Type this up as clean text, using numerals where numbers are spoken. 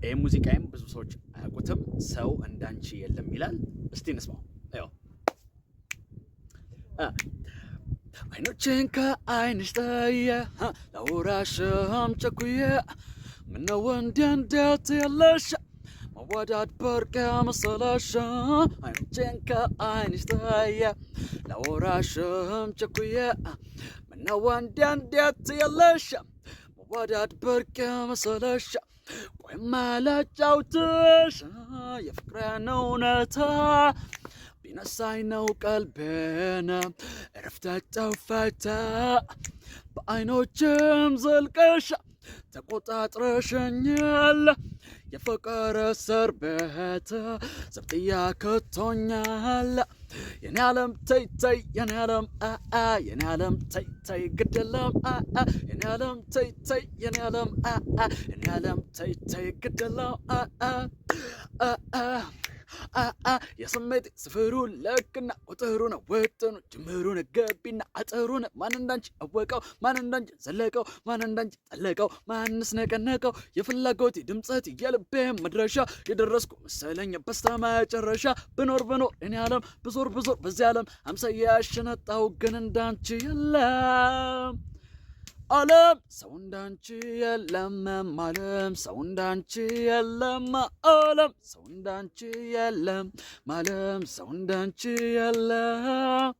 ይሄ ሙዚቃም ብዙ ሰዎች አያውቁትም። ሰው እንዳንቺ የለም ይላል። እስቲ እንስማው። አዮ አይኖችን ከአይንሽ ጠየ ላውራሽም ቸኩዬ ምነው እንዴት የለሽ መወዳድ በርቅ መሰለሽ አይኖችን ከአይንሽ ጠየ ላውራሽም ቸኩዬ ምነው እንዴት የለሽ መወዳድ በርቅ መሰለሽ ቆይማ ላጫውትሽ የፍቅሬን እውነታ ቢነሳኝ ነው ቀልቤን እረፍት ጠፋታ በአይኖችም ዘልቀሽ ተቆጣጥረሽኛል የፍቅር እስር ቤት ዘብጥያ ከቶኛል የኔ ዓለም ተይተይ የኔ ዓለም የኔ ዓለም ተይተይ ግደለም የኔ ዓለም ተይተይ የኔ ዓለም የኔ ዓለም ተይተይ ግደለም የስሜት ስፍሩ ለክና ቁጥሩን ወጥኑ ጅምሩን ገቢና አጥሩን ማን እንዳንቺ አወቀው ማን እንዳንቺ ዘለቀው ማን እንዳንቺ ጠለቀው ማንስ ነቀነቀው የፍላጎት ድምጸት የልቤ መድረሻ የደረስኩ መሰለኝ በስተመጨረሻ ብኖር እኔ ዓለም ብዙር በዚህ ዓለም አምሳያሽ ነጣው ግን እንዳንቺ የለም ዓለም ሰው እንዳንቺ የለም ዓለም ሰው እንዳንቺ የለም ዓለም ሰው እንዳንቺ የለም ዓለም ሰው እንዳንቺ የለም